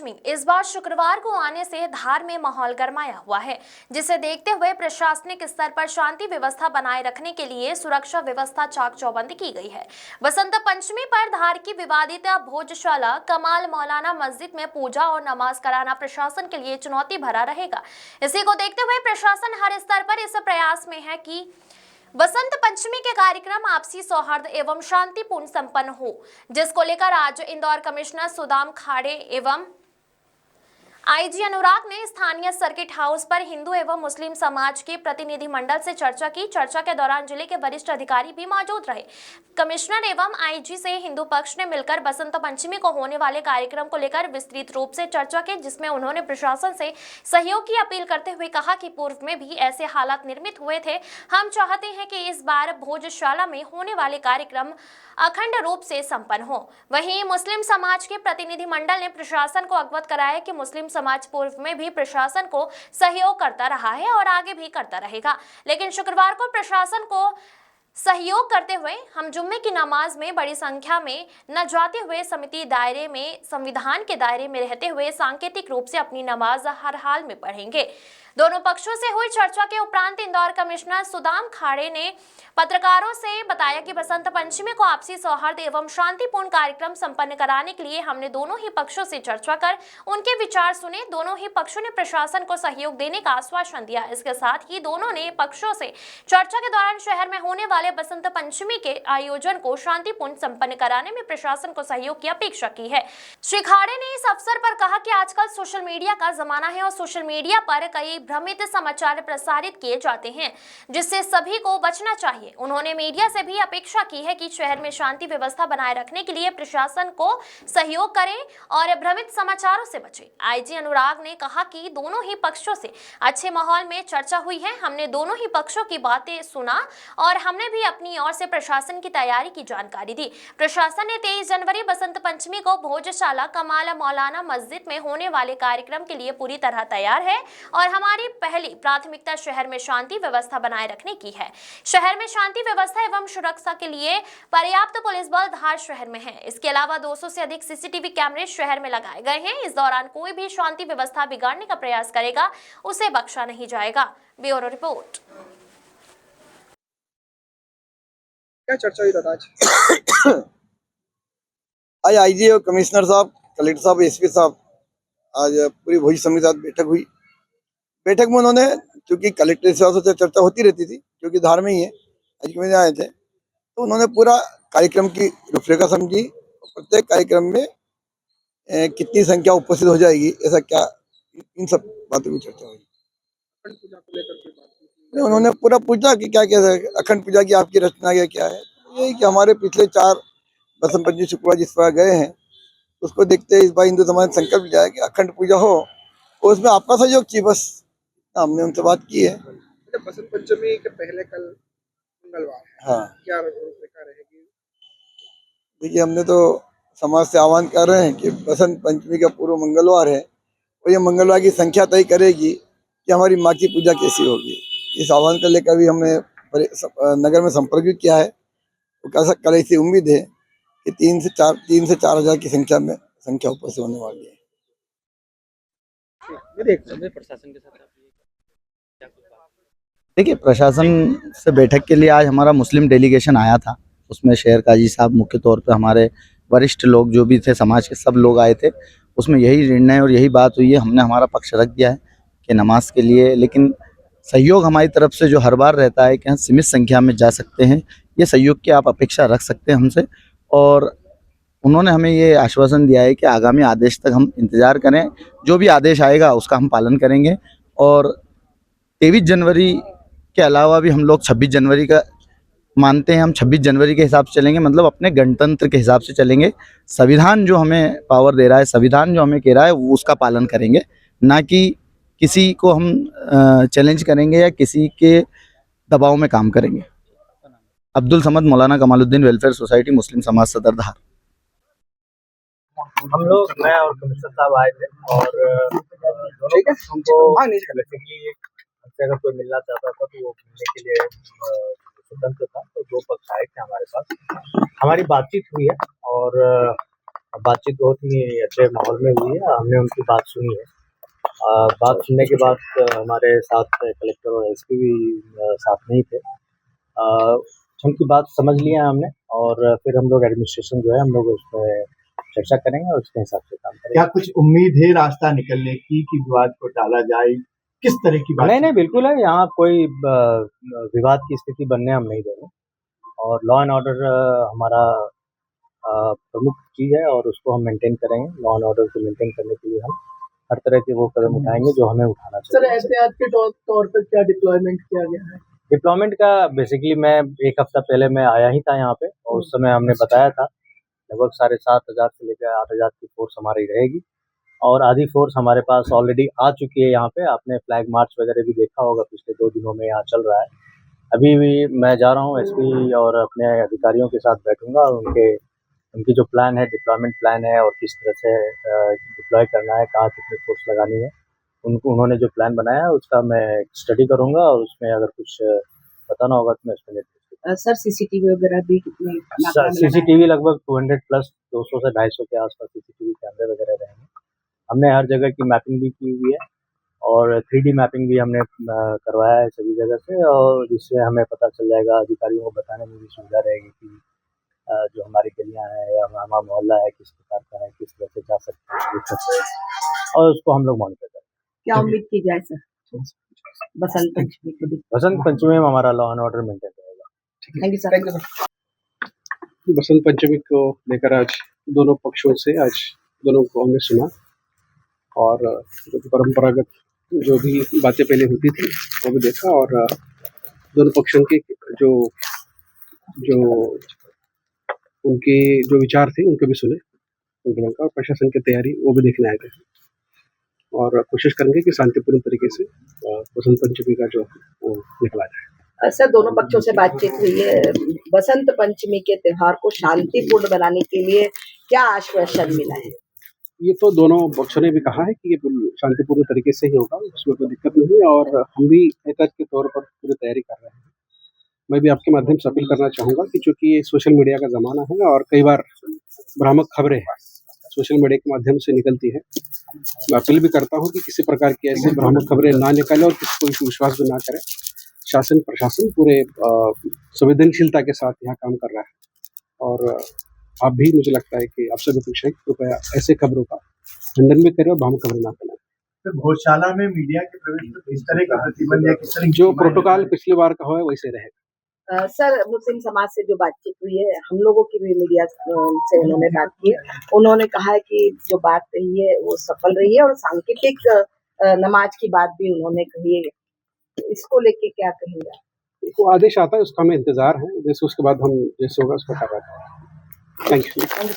पंचमी इस बार शुक्रवार को आने से धार में माहौल गरमाया हुआ है, जिसे देखते हुए प्रशासनिक स्तर पर शांति व्यवस्था बनाए रखने के लिए सुरक्षा व्यवस्था चाक चौबंद की गई है। बसंत पंचमी पर धार की विवादित भोजशाला कमाल मौलाना मस्जिद में पूजा और नमाज कराना प्रशासन के लिए चुनौती भरा रहेगा। इसी को देखते हुए प्रशासन हर स्तर पर इस प्रयास में है कि बसंत पंचमी के कार्यक्रम आपसी सौहार्द एवं शांतिपूर्ण संपन्न हो, जिसको लेकर आज इंदौर कमिश्नर सुदाम खाड़े एवं आईजी अनुराग ने स्थानीय सर्किट हाउस पर हिंदू एवं मुस्लिम समाज के प्रतिनिधि मंडल से चर्चा की। चर्चा के दौरान जिले के वरिष्ठ अधिकारी भी मौजूद रहे। कमिश्नर एवं आईजी से हिंदू पक्ष ने मिलकर बसंत पंचमी को होने वाले कार्यक्रम को लेकर विस्तृत रूप से चर्चा की, जिसमें उन्होंने प्रशासन से सहयोग की अपील करते हुए कहा कि पूर्व में भी ऐसे हालात निर्मित हुए थे। हम चाहते हैं कि इस बार भोजशाला में होने वाले कार्यक्रम अखंड रूप से संपन्न हो। वहीं मुस्लिम समाज के प्रतिनिधि मंडल ने प्रशासन को अवगत कराया कि मुस्लिम समाज पूर्व में भी प्रशासन को सहयोग करता रहा है और आगे भी करता रहेगा, लेकिन शुक्रवार को प्रशासन को सहयोग करते हुए हम जुम्मे की नमाज में बड़ी संख्या में न जाते हुए समिति दायरे में संविधान के दायरे में रहते हुए सांकेतिक रूप से अपनी नमाज हर हाल में पढ़ेंगे। दोनों पक्षों से हुई चर्चा के उपरांत इंदौर कमिश्नर सुदाम खाड़े ने पत्रकारों से बताया कि बसंत पंचमी को आपसी सौहार्द एवं शांतिपूर्ण कार्यक्रम संपन्न कराने के लिए हमने दोनों ही पक्षों से चर्चा कर उनके विचार सुने। दोनों ही पक्षों ने प्रशासन को सहयोग देने का आश्वासन दिया। इसके साथ ही दोनों ने पक्षों से चर्चा के दौरान शहर में होने वाले बसंत पंचमी के आयोजन को शांतिपूर्ण संपन्न कराने में प्रशासन को सहयोग की अपेक्षा की है। श्री खाड़े ने इस अवसर पर कहा कि आजकल सोशल मीडिया का जमाना है और सोशल मीडिया पर कई भ्रमित समाचार प्रसारित किए जाते हैं, जिससे सभी को बचना चाहिए। उन्होंने मीडिया से भी अपेक्षा की है कि शहर में शांति व्यवस्था बनाए रखने के लिए प्रशासन को सहयोग करें और भ्रमित समाचारों से बचें। आईजी अनुराग ने कहा कि दोनों ही पक्षों से अच्छे माहौल में चर्चा हुई है। हमने दोनों ही पक्षों की बातें सुना और हमने भी अपनी ओर से प्रशासन की तैयारी की जानकारी दी। प्रशासन ने 23 जनवरी बसंत पंचमी को भोजशाला कमाल मौलाना मस्जिद में होने वाले कार्यक्रम के लिए पूरी तरह तैयार है और हमारी पहली प्राथमिकता शहर में शांति व्यवस्था बनाए रखने की है। शहर में शांति व्यवस्था एवं सुरक्षा के लिए पर्याप्त पुलिस बल धार शहर में है। इसके अलावा 200 से अधिक सीसीटीवी कैमरे शहर में लगाए गए हैं। इस दौरान कोई भी शांति व्यवस्था बिगाड़ने का प्रयास करेगा, उसे बख्शा नहीं जाएगा। Bureau report. क्या चर्चा हुई था आज आईजी और कमिश्नर साहब, कलेक्टर साहब, एसपी साहब, आज पूरी भोज समिति के साथ बैठक हुई। बैठक में उन्होंने, क्योंकि कलेक्टर से चर्चा होती रहती थी, क्योंकि धार में ही है, आज में आए थे, तो उन्होंने पूरा कार्यक्रम की रूपरेखा समझी। प्रत्येक कार्यक्रम में कितनी संख्या उपस्थित हो जाएगी, ऐसा क्या, इन सब बातों की चर्चा हुई। उन्होंने पूरा पूछा कि क्या क्या है अखंड पूजा की आपकी रचना क्या है। यही कि हमारे पिछले 4 बसंत पंचमी शुक्रवार जिस पर गए हैं, उसको देखते इस बार हिंदू समाज संकल्प लिया है कि अखंड पूजा हो और उसमें आपका सहयोग चाहिए। बस हमने उनसे बात की है। बसंत पंचमी के पहले कल मंगलवार है, हाँ, क्या रूपरेखा रहेगी? देखिए, हमने तो समाज से आह्वान कर रहे हैं कि बसंत पंचमी का पूर्व मंगलवार है और ये मंगलवार की संख्या तय करेगी कि हमारी माँ की पूजा कैसी होगी। इस आह्वान को लेकर भी हमने नगर में संपर्क भी किया है। तो कल ऐसी उम्मीद है कि 3 से 4 हजार की संख्या उपस्थित होने वाली है। प्रशासन के साथ देखिए, प्रशासन से बैठक के लिए आज हमारा मुस्लिम डेलीगेशन आया था। उसमें शहर काजी साहब, मुख्य तौर पे हमारे वरिष्ठ लोग जो भी थे, समाज के सब लोग आए थे। उसमें यही निर्णय और यही बात हुई है। हमने हमारा पक्ष रख दिया है कि नमाज के लिए, लेकिन सहयोग हमारी तरफ से जो हर बार रहता है कि हम सीमित संख्या में जा सकते हैं, ये सहयोग की आप अपेक्षा रख सकते हैं हमसे। और उन्होंने हमें ये आश्वासन दिया है कि आगामी आदेश तक हम इंतज़ार करें, जो भी आदेश आएगा उसका हम पालन करेंगे। और 23 जनवरी के अलावा भी हम लोग 26 जनवरी का मानते हैं। हम 26 जनवरी के हिसाब से चलेंगे, मतलब अपने गणतंत्र के हिसाब से चलेंगे। संविधान जो हमें पावर दे रहा है, संविधान जो हमें कह रहा है, वो उसका पालन करेंगे, ना कि किसी को हम चैलेंज करेंगे या किसी के दबाव में काम करेंगे। अब्दुल समद, मौलाना कमालुद्दीन वेलफेयर सोसाइटी, मुस्लिम समाज सदर धार। हम लोग, मैं और कमिश्नर साहब आए थे और दोनों पक्षों को बेसिकली अगर कोई मिलना चाहता था तो वो मिलने के लिए स्वतंत्र था। तो 2 पक्ष आए थे हमारे पास, हमारी बातचीत हुई है और बातचीत बहुत ही अच्छे माहौल में हुई है। हमने उनकी बात सुनी है। बात सुनने के बाद हमारे साथ कलेक्टर और एसपी भी साथ नहीं थे। उनकी बात समझ लिया हमने और फिर हम लोग एडमिनिस्ट्रेशन जो है हम लोग उसमें चर्चा करेंगे और उसके हिसाब से काम करेंगे। क्या कुछ उम्मीद है रास्ता निकलने की कि विवाद को टाला जाए? किस तरह की बात? नहीं बिल्कुल है, यहाँ कोई विवाद की स्थिति बनने हम नहीं देंगे और लॉ एंड ऑर्डर हमारा प्रमुख चीज़ है और उसको हम मेंटेन करेंगे। लॉ एंड ऑर्डर को मेंटेन करने के लिए हम हर तरह के वो कदम उठाएंगे जो हमें उठाना चाहिए। सर एहतियात के तौर पर क्या डिप्लॉयमेंट किया गया है? डिप्लॉयमेंट का बेसिकली मैं 1 हफ्ता पहले मैं आया ही था यहाँ पे और उस समय हमने बताया था लगभग 7,500 से लेकर 8,000 की फोर्स हमारी रहेगी और आधी फोर्स हमारे पास ऑलरेडी आ चुकी है यहाँ पे। आपने फ्लैग मार्च वगैरह भी देखा होगा, पिछले 2 दिनों में यहाँ चल रहा है। अभी भी मैं जा रहा हूँ एसपी और अपने अधिकारियों के साथ बैठूंगा और उनकी जो प्लान है, डिप्लॉयमेंट प्लान है और किस तरह से डिप्लॉय करना है, कहाँ कितनी फोर्स लगानी है, उन्होंने जो प्लान बनाया है उसका मैं स्टडी करूंगा और उसमें अगर कुछ बताना होगा तो मैं उसमें सर सीसीटीवी वगैरह भी कितने? सीसीटीवी लगभग 200 प्लस 200 से 250 के आसपास सीसीटीवी कैमरे वगैरह रहेंगे। हमने हर जगह की मैपिंग भी की हुई है और 3D मैपिंग भी हमने करवाया है सभी जगह से और जिससे हमें पता चल जाएगा, अधिकारियों को बताने में भी सुविधा रहेगी कि जो हमारी गलियाँ हैं या हमारा मोहल्ला है किस प्रकार का है, किस तरह से जा सकते हैं और उसको हम लोग मॉनिटर करें। क्या उम्मीद की जाए सर बसंत पंचमी को? बसंत पंचमी में हमारा लॉ एंड ऑर्डर मेंटेन रहेगा। Thank you sir. Basant Panchami को लेकर आज दोनों पक्षों से दोनों को हमने सुना और जो परंपरागत जो भी बातें पहले होती थी वो भी देखा और दोनों पक्षों के जो उनके जो विचार थे उनको भी सुने उनके और प्रशासन की तैयारी वो भी देखने आए थे और कोशिश करेंगे कि शांतिपूर्ण तरीके से बसंत पंचमी का जो वो निकला जाए। सर दोनों पक्षों से बातचीत हुई है, बसंत पंचमी के त्योहार को शांतिपूर्ण बनाने के लिए क्या आश्वासन मिला है? ये तो दोनों पक्षों ने भी कहा है कि ये शांतिपूर्ण तरीके से ही होगा, उसमें कोई दिक्कत नहीं है और हम भी एहतियात के तौर पर पूरी तैयारी कर रहे हैं। मैं भी आपके माध्यम से अपील करना चाहूँगा कि चूँकि ये सोशल मीडिया का ज़माना है और कई बार भ्रामक खबरें सोशल मीडिया के माध्यम से निकलती है, मैं अपील भी करता हूँ कि किसी प्रकार की ऐसी भ्रामक खबरें ना निकालें और किसी को विश्वास भी ना करें। शासन प्रशासन पूरे संवेदनशीलता के साथ यहाँ काम कर रहा है और आप भी, मुझे लगता है कि आप सभी पूछें कृपया ऐसे खबरों का खंडन भी करें और भ्रामक खबरें ना फैलाएं। तो गौशाला में मीडिया के प्रवेश पर किस तरह का प्रतिबंध है? किस तरह जो प्रोटोकॉल पिछली बार का हुआ है वैसे रहेगा। सर मुस्लिम समाज से जो बातचीत हुई है, हम लोगों की भी मीडिया से उन्होंने बात की है। उन्होंने कहा है कि जो बात रही है वो सफल रही है और सांकेतिक नमाज की बात भी उन्होंने कही है। इसको लेके क्या कहेंगे? वो आदेश आता है उसका हमें इंतजार है, जैसे उसके बाद हम जैसे होगा उसका कार्रवाई करेंगे। Thank you.